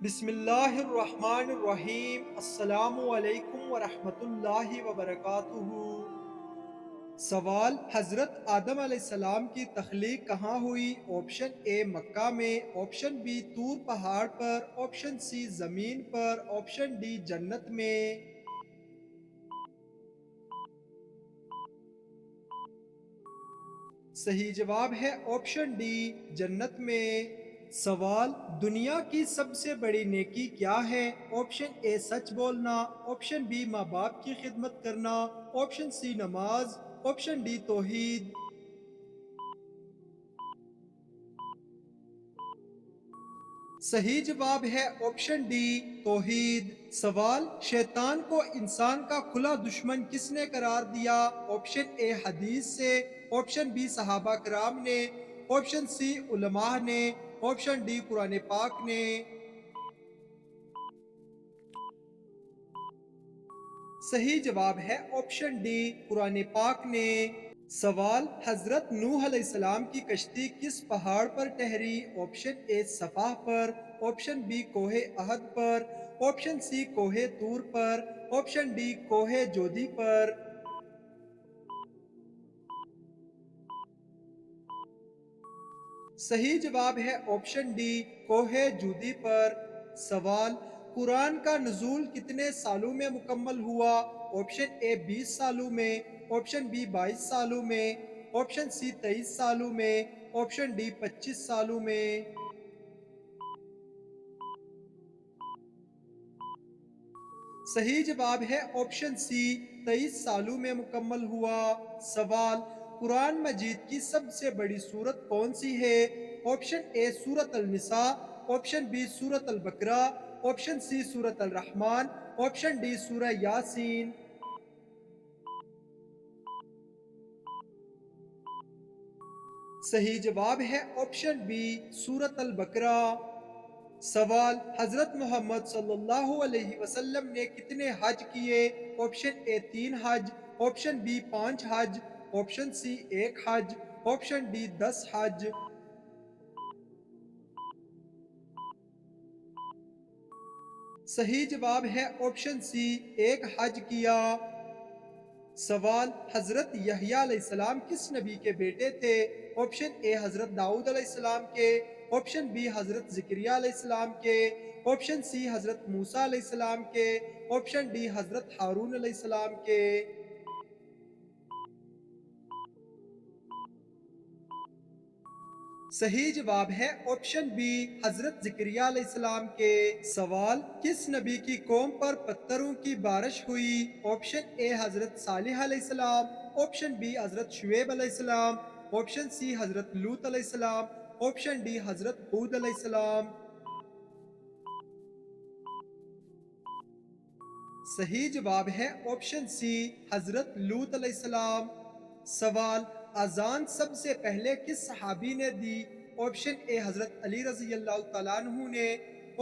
بسم اللہ الرحمن الرحیم۔ السلام علیکم ورحمۃ اللہ وبرکاتہ۔ سوال: حضرت آدم علیہ السلام کی تخلیق کہاں ہوئی؟ آپشن اے مکہ میں، آپشن بی طور پہاڑ پر، آپشن سی زمین پر، آپشن ڈی جنت میں۔ صحیح جواب ہے آپشن ڈی جنت میں۔ سوال: دنیا کی سب سے بڑی نیکی کیا ہے؟ آپشن اے سچ بولنا، آپشن بی ماں باپ کی خدمت کرنا، آپشن سی نماز، آپشن ڈی توحید۔ صحیح جواب ہے آپشن ڈی توحید۔ سوال: شیطان کو انسان کا کھلا دشمن کس نے قرار دیا؟ آپشن اے حدیث سے، آپشن بی صحابہ کرام نے، آپشن سی علماء نے، آپشن ڈی قرآن پاک نے۔ صحیح جواب ہے آپشن ڈی قرآن پاک نے۔ سوال: حضرت نوح علیہ السلام کی کشتی کس پہاڑ پر ٹھہری؟ آپشن اے صفا پر، آپشن بی کوہ احد پر، آپشن سی کوہ طور پر، آپشن ڈی کوہ جودی پر۔ صحیح جواب ہے آپشن ڈی کوہ جودی پر۔ سوال: قرآن کا نزول کتنے سالوں میں مکمل ہوا؟ آپشن اے 20 سالوں میں، آپشن بی 22 سالوں میں، آپشن سی 23 سالوں میں، آپشن ڈی 25 سالوں میں۔ صحیح جواب ہے آپشن سی 23 سالوں میں مکمل ہوا۔ سوال: قرآن مجید کی سب سے بڑی سورت کون سی ہے؟ آپشن اے سورت النساء، آپشن بی سورت البقرہ، آپشن سی سورت الرحمن، آپشن ڈی سورہ یاسین۔ صحیح جواب ہے آپشن بی سورت البقرہ۔ سوال: حضرت محمد صلی اللہ علیہ وسلم نے کتنے حج کیے؟ آپشن اے 3 حج، آپشن بی 5 حج، آپشن سی 1 حج، آپشن ڈی 10 حج۔ صحیح جواب ہے آپشن سی 1 حج کیا۔ سوال: حضرت یحییٰ علیہ السلام کس نبی کے بیٹے تھے؟ آپشن اے حضرت داؤد علیہ السلام کے، آپشن بی حضرت زکریا علیہ السلام کے، آپشن سی حضرت موسیٰ علیہ السلام کے، آپشن ڈی حضرت ہارون علیہ السلام کے۔ صحیح جواب ہے آپشن بی حضرت زکریا علیہ السلام کے۔ سوال: کس نبی کی قوم پر پتھروں کی بارش ہوئی؟ آپشن اے حضرت صالح علیہ السلام، آپشن بی حضرت شعیب علیہ السلام، آپشن سی حضرت لوط علیہ السلام، آپشن ڈی حضرت ہود علیہ السلام۔ صحیح جواب ہے آپشن سی حضرت لوط علیہ السلام۔ سوال: اذان سب سے پہلے کس صحابی نے دی؟ آپشن اے حضرت علی رضی اللہ تعالیٰ عنہ نے،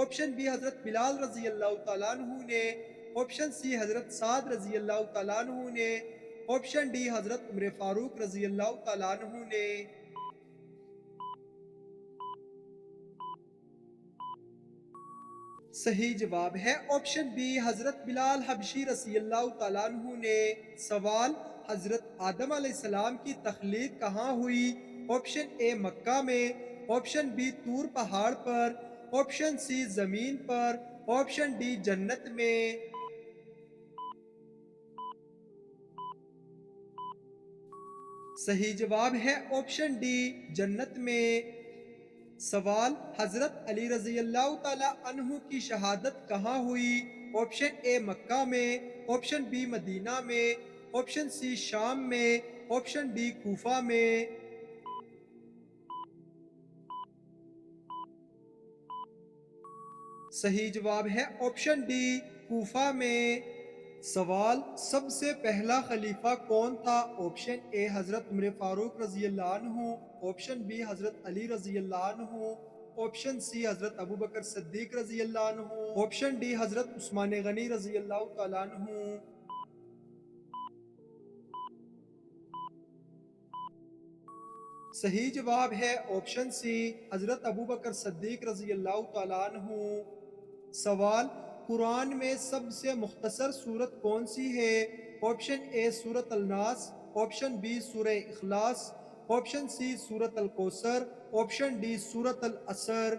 آپشن بی حضرت بلال رضی اللہ تعالیٰ عنہ نے، آپشن سی حضرت سعد رضی اللہ تعالیٰ عنہ نے، آپشن ڈی حضرت عمر فاروق رضی اللہ تعالیٰ عنہ نے۔ صحیح جواب ہے آپشن بی حضرت بلال حبشی رضی اللہ تعالیٰ عنہ نے۔ سوال: حضرت آدم علیہ السلام کی تخلیق کہاں ہوئی؟ آپشن اے مکہ میں، آپشن بی طور پہاڑ پر، آپشن سی زمین پر، آپشن ڈی جنت میں۔ صحیح جواب ہے آپشن ڈی جنت میں۔ سوال: حضرت علی رضی اللہ تعالیٰ عنہ کی شہادت کہاں ہوئی؟ آپشن اے مکہ میں، آپشن بی مدینہ میں، آپشن سی شام میں، آپشن ڈی کوفہ میں۔ صحیح جواب ہے آپشن ڈی کوفہ میں۔ سوال: سب سے پہلا خلیفہ کون تھا؟ آپشن اے حضرت عمر فاروق رضی اللہ عنہ، آپشن بی حضرت علی رضی اللہ عنہ، آپشن سی حضرت ابوبکر صدیق رضی اللہ عنہ، آپشن ڈی حضرت عثمان غنی رضی اللہ تعالیٰ عنہ۔ صحیح جواب ہے آپشن سی حضرت ابوبکر صدیق رضی اللہ تعالیٰ عنہ۔ سوال، قرآن میں سب سے مختصر سورت کون سی ہے؟ آپشن اے سورت الناس، آپشن بی سورہ اخلاص، آپشن سی سورت الکوثر، آپشن ڈی سورت العصر۔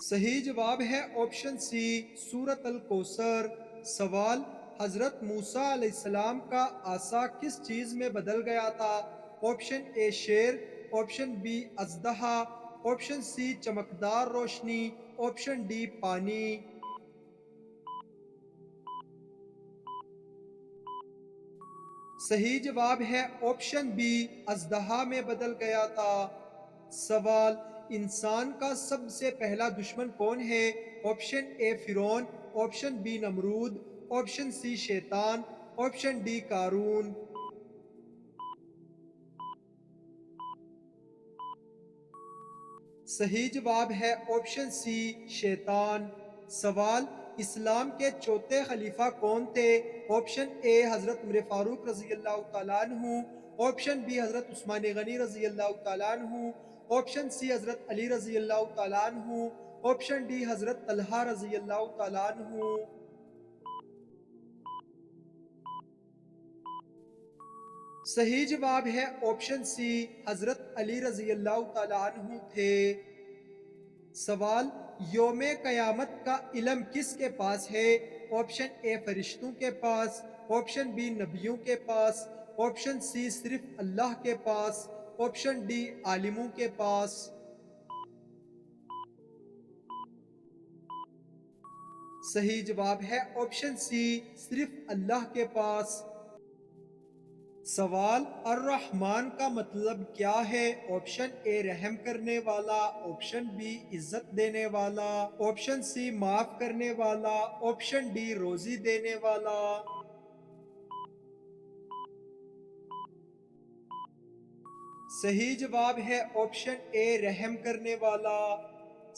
صحیح جواب ہے آپشن سی سورت الکوثر۔ سوال، حضرت موسیٰ علیہ السلام کا عصا کس چیز میں بدل گیا تھا؟ آپشن اے شیر، آپشن بی اژدہا، آپشن سی چمکدار روشنی، آپشن ڈی پانی۔ صحیح جواب ہے آپشن بی اژدہا میں بدل گیا تھا۔ سوال، انسان کا سب سے پہلا دشمن کون ہے؟ آپشن اے فرعون، آپشن بی نمرود، آپشن سی شیطان، آپشن ڈی قارون۔ صحیح جواب ہے آپشن سی شیطان۔ سوال، اسلام کے چوتھے خلیفہ کون تھے؟ آپشن اے حضرت عمر فاروق رضی اللہ تعالیٰ عنہ، آپشن بی حضرت عثمان غنی رضی اللہ تعالیٰ عنہ، آپشن سی حضرت علی رضی اللہ تعالیٰ عنہ، آپشن ڈی حضرت طلحہ رضی اللہ تعالیٰ عنہ۔ صحیح جواب ہے آپشن سی حضرت علی رضی اللہ تعالیٰ عنہ تھے۔ سوال، یوم قیامت کا علم کس کے پاس ہے؟ آپشن اے فرشتوں کے پاس، آپشن بی نبیوں کے پاس، آپشن سی صرف اللہ کے پاس، آپشن ڈی عالموں کے پاس۔ صحیح جواب ہے آپشن سی صرف اللہ کے پاس۔ سوال، الرحمن کا مطلب کیا ہے؟ آپشن اے رحم کرنے والا، آپشن بی عزت دینے والا، آپشن سی معاف کرنے والا، آپشن ڈی روزی دینے والا۔ صحیح جواب ہے آپشن اے رحم کرنے والا۔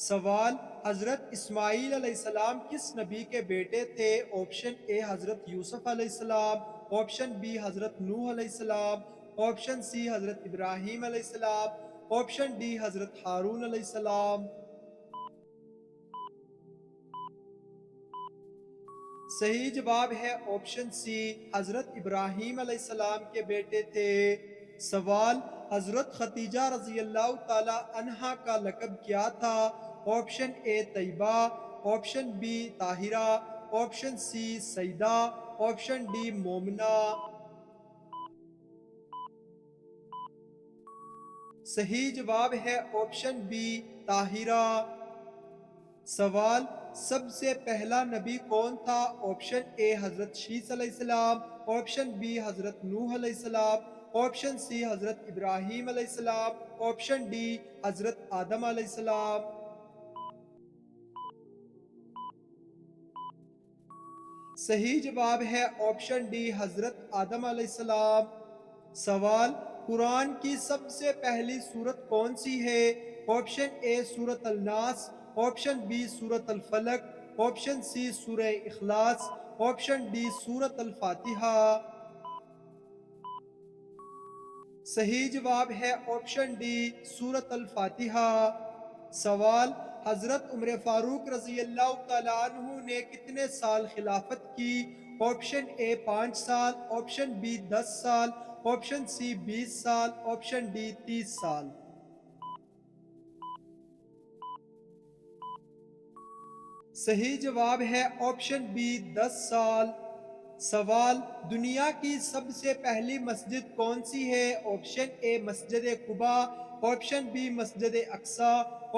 سوال، حضرت اسماعیل علیہ السلام کس نبی کے بیٹے تھے؟ آپشن اے حضرت یوسف علیہ السلام، آپشن بی حضرت نوح علیہ السلام، آپشن سی حضرت ابراہیم علیہ السلام، آپشن ڈی حضرت ہارون علیہ السلام۔ صحیح جواب ہے آپشن سی حضرت ابراہیم علیہ السلام کے بیٹے تھے۔ سوال، حضرت خدیجہ رضی اللہ تعالی عنہا کا لقب کیا تھا؟ Option A Tayyaba, option B Tahira, option C Syeda, option D Momina. صحیح جواب ہے آپشن بی طاہرہ۔ سوال، سب سے پہلا نبی کون تھا؟ آپشن اے حضرت شیس علیہ السلام، آپشن بی حضرت نوح علیہ السلام، آپشن سی حضرت ابراہیم علیہ السلام، آپشن ڈی حضرت آدم علیہ السلام۔ صحیح جواب ہے آپشن ڈی حضرت آدم علیہ السلام۔ سوال، قرآن کی سب سے پہلی سورت کون سی ہے؟ آپشن اے سورت الناس، آپشن بی سورت الفلق، آپشن سی سورہ اخلاص، آپشن ڈی سورت الفاتحہ۔ صحیح جواب ہے آپشن ڈی سورت الفاتحہ۔ سوال، حضرت عمر فاروق رضی اللہ تعالیٰ عنہ نے کتنے سال خلافت کی؟ آپشن اے 5 سال، آپشن بی 10 سال، آپشن سی 20 سال، آپشن ڈی 30 سال۔ صحیح جواب ہے آپشن بی 10 سال۔ سوال، دنیا کی سب سے پہلی مسجد کون سی ہے؟ آپشن اے مسجد قباء، آپشن بی مسجد اقصی،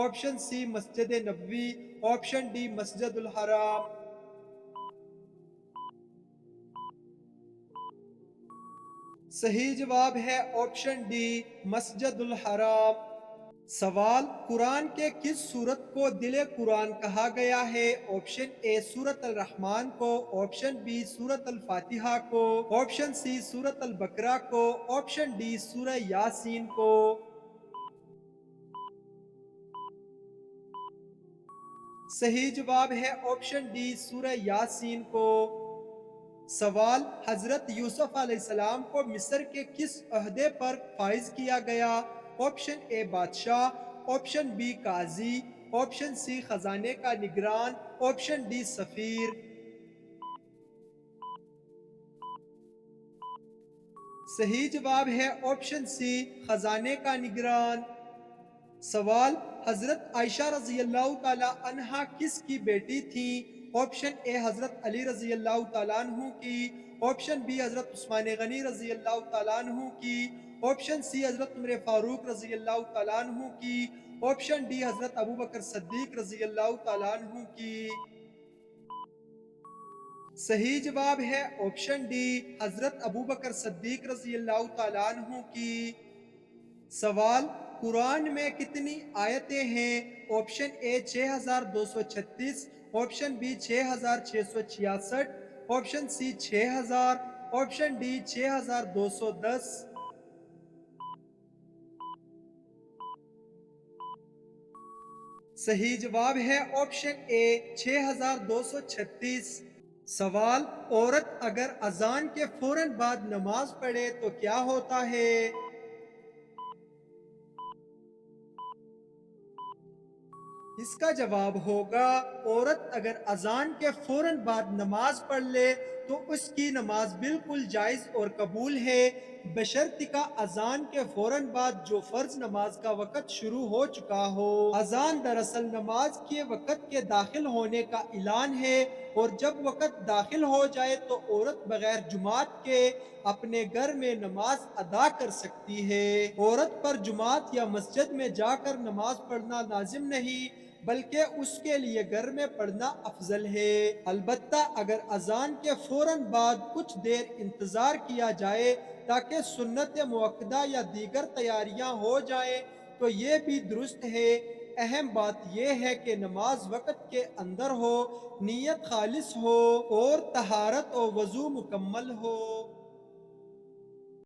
option C Masjid Nabawi, option D مسجد الحرام۔ صحیح جواب ہے آپشن ڈی مسجد الحرام۔ سوال، قرآن کے کس سورت کو دل قرآن کہا گیا ہے؟ آپشن اے سورت الرحمن کو، آپشن بی سورت الفاتحہ کو، آپشن سی سورت البقرہ کو، آپشن ڈی سورہ یاسین کو۔ صحیح جواب ہے آپشن ڈی سورہ یاسین کو۔ سوال، حضرت یوسف علیہ السلام کو مصر کے کس عہدے پر فائز کیا گیا؟ آپشن اے بادشاہ، آپشن بی قاضی، آپشن سی خزانے کا نگران، آپشن ڈی سفیر۔ صحیح جواب ہے آپشن سی خزانے کا نگران۔ سوال، حضرت عائشہ رضی اللہ تعالیٰ عنہا کس کی بیٹی تھیں؟ آپشن اے حضرت علی رضی اللہ تعالیٰ عنہ کی، آپشن بی حضرت عثمان غنی رضی اللہ تعالیٰ عنہ کی، آپشن سی حضرت عمر فاروق رضی اللہ تعالیٰ عنہ کی، آپشن ڈی حضرت ابوبکر صدیق رضی اللہ تعالیٰ عنہ کی۔ صحیح جواب ہے آپشن ڈی حضرت ابوبکر صدیق رضی اللہ تعالیٰ عنہ کی۔ سوال، قرآن میں کتنی آیتیں ہیں؟ Option A 6236، option B 6666، option C 6000، option D 6210۔ صحیح جواب ہے آپشن اے 6236۔ سوال، عورت اگر اذان کے فوراً بعد نماز پڑھے تو کیا ہوتا ہے؟ اس کا جواب ہوگا، عورت اگر اذان کے فوراً بعد نماز پڑھ لے تو اس کی نماز بالکل جائز اور قبول ہے، بشرط کہ اذان کے فوراً بعد جو فرض نماز کا وقت شروع ہو چکا ہو۔ اذان دراصل نماز کے وقت کے داخل ہونے کا اعلان ہے، اور جب وقت داخل ہو جائے تو عورت بغیر جماعت کے اپنے گھر میں نماز ادا کر سکتی ہے۔ عورت پر جماعت یا مسجد میں جا کر نماز پڑھنا لازم نہیں، بلکہ اس کے لیے گھر میں پڑھنا افضل ہے۔ البتہ اگر اذان کے فوراً بعد کچھ دیر انتظار کیا جائے تاکہ سنت مؤکدہ یا دیگر تیاریاں ہو جائیں تو یہ بھی درست ہے۔ اہم بات یہ ہے کہ نماز وقت کے اندر ہو، نیت خالص ہو اور طہارت و وضو مکمل ہو۔